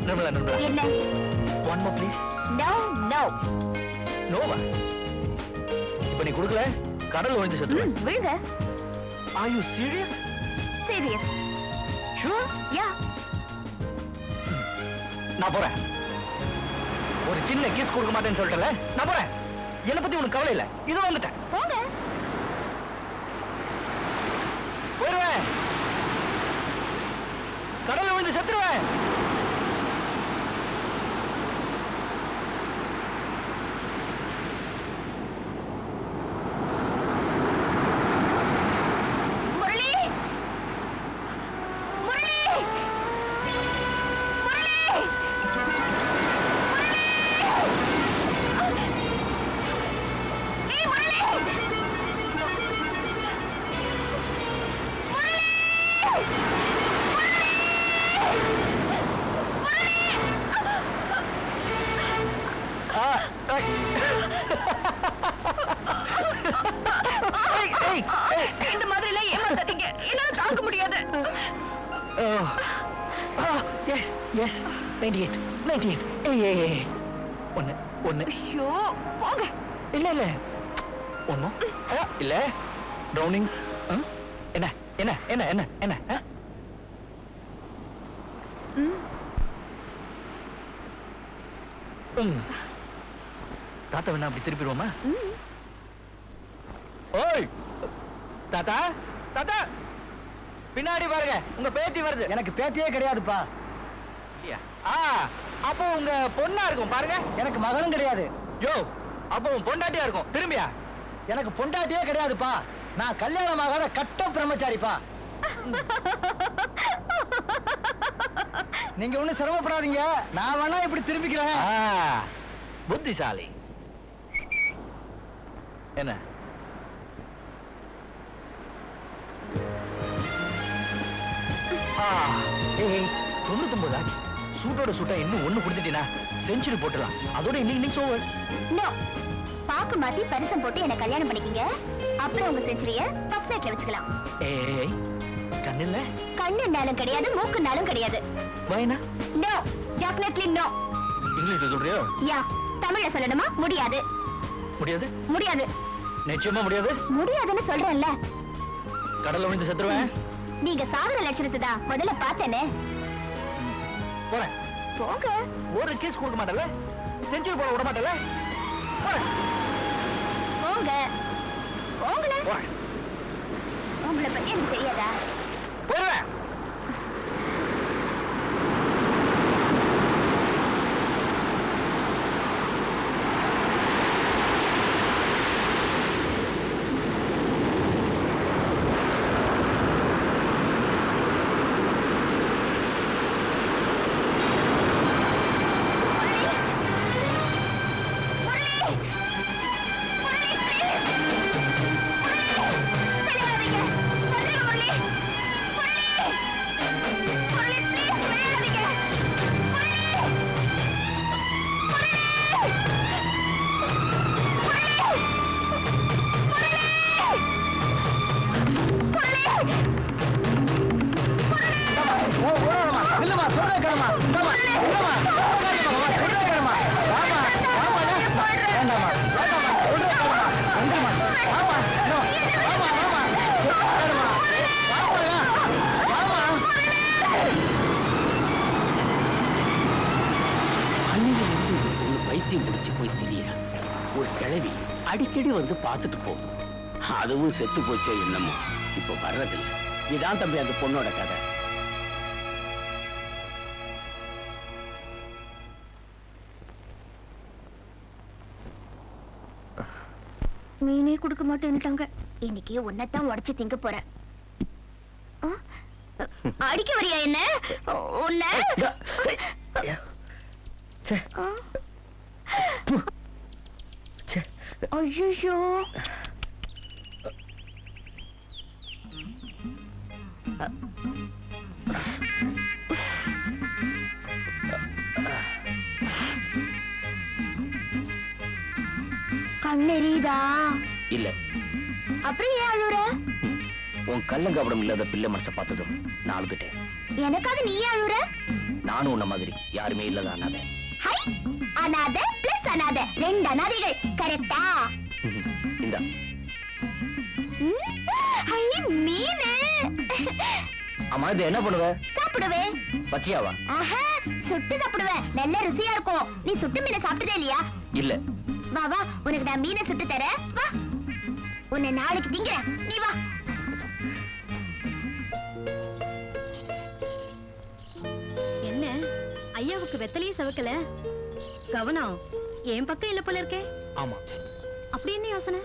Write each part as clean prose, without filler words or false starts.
நிர்மலா நிர்மலா என்ன? One more please. No no. நோவா? இப்ப நீ கொடுக்கல கடல் விழுந்து செத்துருவேன். விழுங்க. Are you serious? Serious. Sure? Yeah. நான் போறேன். ஒரு சின்ன கிஸ் கொடுக்க மாட்டேன்னு சொல்லிட்டல, நான் போறேன். என்ன பத்தி உனக்கு கவலை இல்ல. இது வந்துட்டேன். போங்க. போயிடுவேன். கடல்ல விழுந்து செத்துருவேன். இந்த மாதிரி எல்லாம் ஏமாத்தாதீங்க. என்னால தாங்க முடியாது. Yes, yes. 98, 98. ஏய் ஒன்னு ஒன்னு. ஐயோ போங்க. இல்ல இல்ல ஒன்னு இல்ல. ட்ரௌனிங். என்ன என்ன என்ன என்ன என்ன? தாத்தா வேணா அப்படி திருப்பிடுவோமா? ஓய் தாத்தா தாத்தா பின்னாடி பாருங்க, உங்க பேத்தி வருது. எனக்கு பேத்தியே கிடையாதுப்பா. அப்போ உங்க பொண்ணா இருக்கும் பாருங்க. எனக்கு மகனும் கிடையாது. யோ அப்போ உன் பொண்டாட்டியா இருக்கும். திரும்பியா? எனக்கு பொண்டாட்டியே கிடையாதுப்பா. நான் கல்யாணமாகாத கட்ட பிரம்மச்சாரிப்பா. நீங்க ஒண்ணும் சிரமப்படாதீங்க, நான் வேணா இப்படி திரும்பிக்கிறேன். புத்திசாலி. என்ன 99 ஆச்சு. சூட்டோட சூட்டா இன்னும் ஒண்ணு கொடுத்துட்டீனா செஞ்சுரி போட்டுலாம். அதோட இன்னைக்கு ஓவர். நோ. பாக்கு மாத்தி பரிசம் போட்டு என்ன கல்யாணம் பண்ணிக்கங்க. அப்புறம் உங்க செஞ்சுரிய ஃபர்ஸ்ட் நைட்ல வச்சுக்கலாம். ஏய் கண்ணில்ல? கண்ணுனாலும் கிடையாது, மூக்குனாலும் கிடையாது. வைனா? No, definitely no. இங்கிலீஷ்ல சொல்றியோ? யா. தமிழ்ல சொல்லணுமா? முடியாது. முடியாது? முடியாது. நிச்சயமா முடியாது? முடியாதுன்னு சொல்றேன்ல. கடல்ல விழுந்து செத்துருவேன். நீங்க சாகுற லட்சணத்தை தான் முதல்ல பார்த்தேனே. போறேன். போங்க. ஒரு கேஸ் கொடுக்க மாட்டல, செஞ்சுரி போட விட மாட்டல. போறேன். போங்க. போங்களே. போறேன். உங்களை பத்தி எனக்கு தெரியாதா? போறேன். அடிக்கடி வந்து பார்த்துட்டு போகும். அதுவும் செத்து போச்சோ என்னமோ, இப்ப வர்றதில்லை. இதான் தம்பி அந்த பொண்ணோட கதை. மீனே கொடுக்க மாட்டேன்ட்டாங்க. இன்னைக்கு உன்னைத்தான் உடைச்சு திங்க போறேன். அடிக்க வரியா என்ன? உன்ன ஐயோ கண்ணெறியுதா? இல்ல. அப்புறம் ஏன் அழுற? உன் கள்ளங்கபடம் இல்லாத பிள்ளை மனசை பார்த்ததும் நான் அழுதுட்டேன். எனக்காக நீ அழுற? நானும் உன்ன மாதிரி யாருமே இல்லதான் அனாதை. ஹை, அனாதை பிளஸ் அனாதை, ரெண்டு அனாதைகள். கரெக்டா? இந்த ஹை, மீனு. ஆமா, இது என்ன பண்ணுவ? சாப்பிடுவேன். பச்சையாவா? ஆஹா, சுட்டு சாப்பிடுவேன். நல்ல ருசியா இருக்கும். நீ சுட்டு மீனை சாப்பிட்டதே இல்லையா? இல்ல. வா வா, உனக்கு நான் மீனை சுட்டு தரேன். வா, உன்னை நாளைக்கு திங்கிறேன். நீ வா. என்ன ஐயாவுக்கு வெத்தலையே சவக்கல? கவனம் என் பக்கம் இல்ல போல இருக்கே. ஆமா. அப்படி என்ன யோசனை?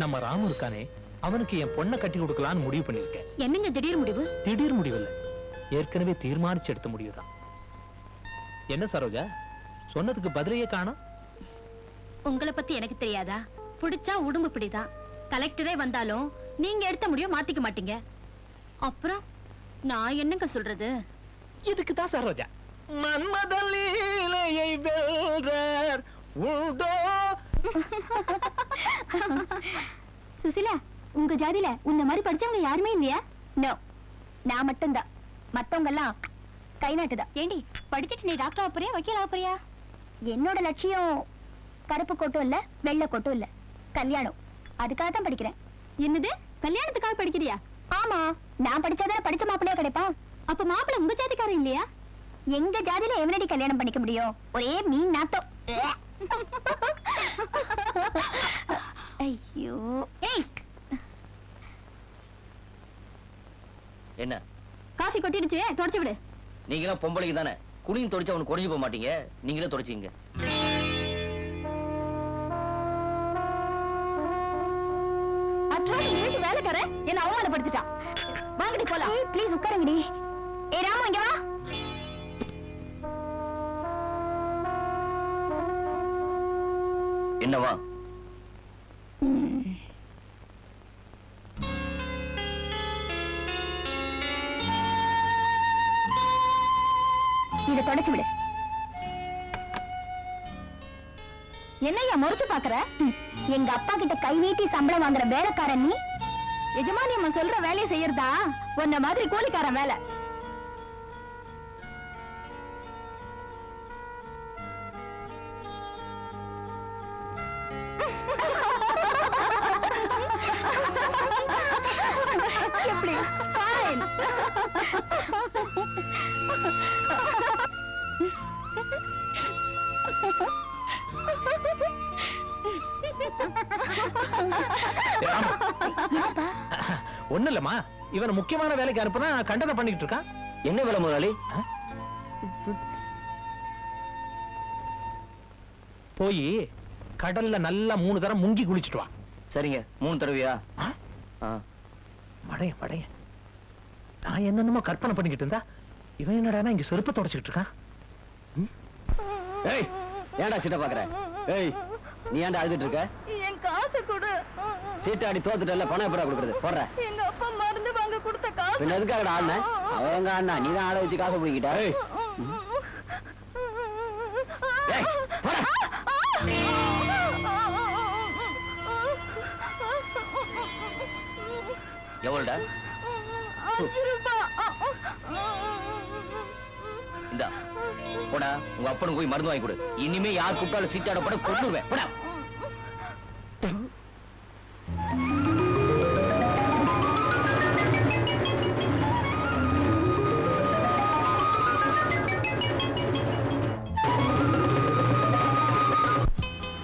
நம்ம ராமு இருக்கானே, அவனுக்கு என் பொண்ணை கட்டி கொடுக்கலான்னு முடிவு பண்ணிருக்கேன். என்னங்க திடீர் முடிவு? திடீர் முடிவு இல்ல, ஏற்கனவே தீர்மானிச்சு எடுத்த முடிவுதான். என்ன சரோஜா, சொன்னதுக்கு பதிலையே காணோம்? உங்களை பத்தி எனக்கு தெரியாதா? பிடிச்சா உடம்பு பிடிதான். கலெக்டரே வந்தாலும் நீங்க எடுத்த முடிவு மாத்திக்க மாட்டீங்க. அப்புறம் நான் என்னங்க சொல்றது? இதுக்கு தான் சரோஜா மன்மதலீலையை வெல்றார் உண்டோ. சுசிலா, உங்க ஜாதியில உன்ன மாதிரி படிச்சவங்க யாருமே இல்லையா? நோ, நான் மட்டும்தான். மத்தவங்க எல்லாம் கை நாட்டுதா. ஏண்டி படிச்சிட்டு நீ டாக்டர் ஆப்பறியா வக்கீல் ஆப்பறியா? என்னோட லட்சியம் கருப்பு கோட்டும் இல்ல, வெள்ளை கோட்டும் இல்ல, கல்யாணம். அதுக்காக தான் படிக்கிறேன். என்னது, கல்யாணத்துக்காக படிக்கிறியா? ஆமா, நான் படிச்சாதானே படிச்ச மாப்பிள்ளையா கிடைப்பா. அப்ப மாப்பிள்ளை உங்க ஜாதிக்காரன் இல்லையா? எங்க ஜாதியில எவனடி கல்யாணம் பண்ணிக்க முடியும்? ஒரே மீன் நாத்தம். ஐயோ. ஏய், என்ன காஃபி கொட்டிடுச்சு, தொடச்சு விடு. நீங்க பொம்பளைக்கு தானே, குடியும் தொடச்சு அவனுக்கு குறைஞ்சு போக மாட்டீங்க. நீங்களே தொடச்சிங்க. வேலைக்கார என்ன அவமானப்படுத்திட்டான். வாங்கடி போலாம். ப்ளீஸ் உட்காருங்கடி. ஏ ராமு, இங்க வா. என்னவா? இத தொடச்சு விடு. என்னையா முறைச்சு பாக்குற? எங்க அப்பா கிட்ட கை நீட்டி சம்பளம் வாங்குற வேலைக்காரன் நீ. எஜமானி அம்மா சொல்ற வேலையை செய்யறதா உன்ன மாதிரி கூலிக்காரன் வேலை. எப்படி? Fine. ஒண்ணு இல்லம்மா, இவன் முக்கியமான வேலைக்கு அனுப்புனா கண்டனம் பண்ணிட்டு இருக்கான். என்ன வேலை முதலாளி? போய் கடல்ல நல்லா 3 தரம் முங்கி குளிச்சுட்டு வா. சரிங்க. 3 தடவையா? மடைய மடைய, நான் என்னென்னமோ கற்பனை பண்ணிக்கிட்டு இருந்தா இவன் என்னடா இங்க செருப்பை தொடச்சுக்கிட்டு இருக்கான். ஏய், ஏன்டா சீட்டை பாக்குற? ஏய், நீ ஏன்டா அழுதுட்டு இருக்க? என் காசு கொடு. சீட்டாடி தோத்துட்டல, பணம் எப்படா கொடுக்கறது? போடுற. எங்க அப்பா மருந்து வாங்க கொடுத்த காசு. பின்ன எதுக்காகடா ஆடுன? அவன் எங்க ஆடுனா? நீ தான் ஆட வச்சு காசு பிடிக்கிட்ட. ஏய், ஏய், போடா. எவ்வளவுடா? 5 ரூபாய். இந்தா போடா, உங்க அப்பனுக்கு போய் மருந்து வாங்கி கொடு. இனிமே யார் கூப்பிட்டாலும் சீட்டாட போட கொண்டுருவேன். போடா.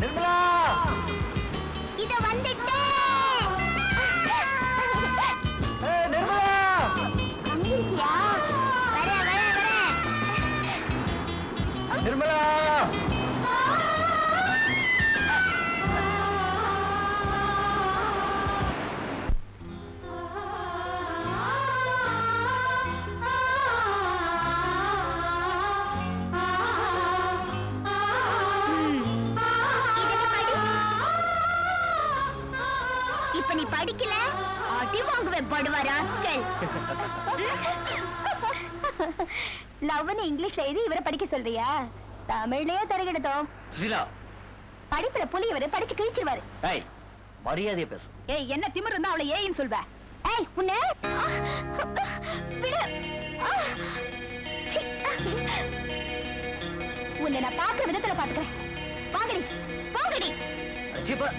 நிர்மலா, இத வந்துட்டே. நிர்மலா, அங்க இருக்கியா? வரேன் வரேன் வரேன். நிர்மலா. இப்ப நீ படிக்கல, அடி வாங்குவேன் படுவா ராஸ்கல். லவ்னு இங்கிலீஷ்ல எழுதி இவரை படிக்க சொல்றியா? தமிழ்லயே தரகிடத்தோம். சுசிலா, படிப்புல புலி இவரு படிச்சு கிழிச்சிருவாரு. ஏய், மரியாதையா பேசு. ஏய், என்ன திமிரு இருந்தா அவளை ஏன்னு சொல்வ? ஏய், உன்ன உன்னை நான் பாக்குற விதத்துல பாத்துக்கிறேன். வாங்கடி வாங்கடி. ஜீப்பா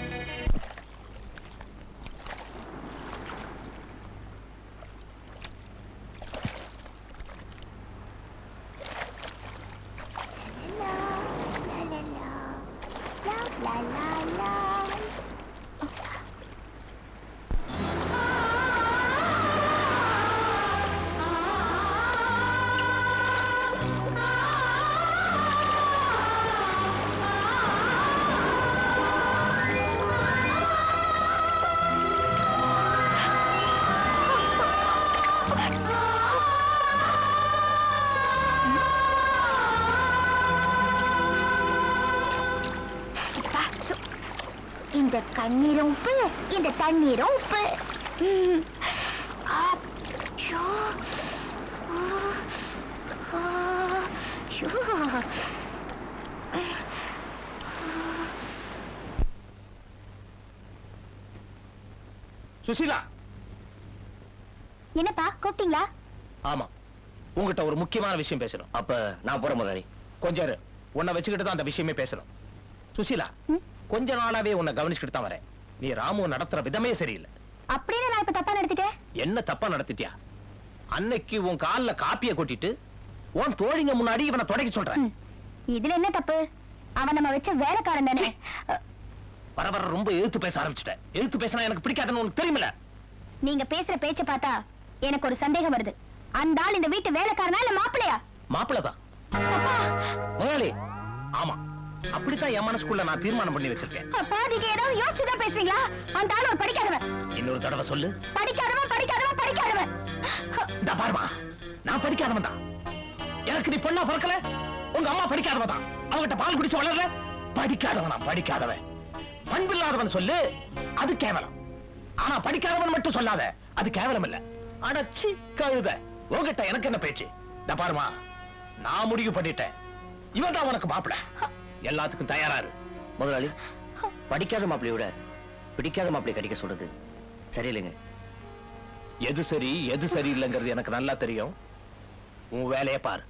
இந்த கண்ணீரும் உப்பு, இந்த தண்ணீரும் உப்பு. அச்சோ. ஐயோ. சுசீலா. என்னப்பா கூப்பிட்டீங்களா? ஆமா, உங்ககிட்ட ஒரு முக்கியமான விஷயம் பேசணும். அப்ப நான் போறேன் முதலாளி. கொஞ்சம் இரு. உன்னை வச்சுக்கிட்டு தான் அந்த விஷயமே பேசணும். சுசீலா, கொஞ்ச நாளாவே உன்னை கவனிச்சுக்கிட்டு தான் வரேன். நீ ராமு நடத்துற விதமே சரியில்லை. அப்படின்னு நான் இப்ப தப்பா நடத்திட்டேன்? என்ன தப்பா நடத்திட்டியா? அன்னைக்கு உன் கால்ல காப்பிய கொட்டிட்டு உன் தோழிங்க முன்னாடி இவனை தொடக்க சொல்றேன். இதுல என்ன தப்பு? அவன் நம்ம வச்ச வேலைக்காரன் தானே. வர வர ரொம்ப எதிர்த்து பேச ஆரம்பிச்சுட்டேன். எதிர்த்து பேசினா எனக்கு பிடிக்காதுன்னு உனக்கு தெரியுமில்ல? நீங்க பேசுற பேச்ச பார்த்தா எனக்கு ஒரு சந்தேகம் வருது. அந்த ஆள் இந்த வீட்டு வேலைக்காரனா இல்ல மாப்பிள்ளையா? மாப்பிள்ளதான். முதலாளி, ஆமா, அப்படித்தான் என் மனசுக்குள்ள நான் தீர்மானம் பண்ணி வச்சிருக்கேன். அப்பா நீங்க ஏதோ யோசிச்சுதான் பேசுறீங்களா? அந்த ஆள் ஒரு படிக்காதவன். இன்னொரு தடவை சொல்லு. படிக்காதவன் படிக்காதவன் படிக்காதவன். இந்த பாருமா, நான் படிக்காதவன் தான். எனக்கு நீ பொண்ணா பிறக்கல. உங்க அம்மா படிக்காதவன் தான். அவங்கிட்ட பால் குடிச்சு வளரல. படிக்காதவனா? படிக்காதவன். பண்பில்லாதவன் சொல்லு, அது கேவலம். ஆனா படிக்காதவன் மட்டும் சொல்லாத, அது கேவலம் இல்ல. அடச்சி கழுத, உங்ககிட்ட எனக்கு என்ன பேச்சு? இந்த பாருமா, நான் முடிவு பண்ணிட்டேன். இவன் தான் உனக்கு மாப்பிள்ளை. எல்லாத்துக்கும் தயாராரு. முதலாளி, படிக்காத மாப்பிள்ளைய விட பிடிக்காத மாப்பிள்ளைய கடிக்க சொல்றது சரியில்லைங்க. எது சரி எது சரியில்லைங்கிறது எனக்கு நல்லா தெரியும். உன் வேலையை பாரு.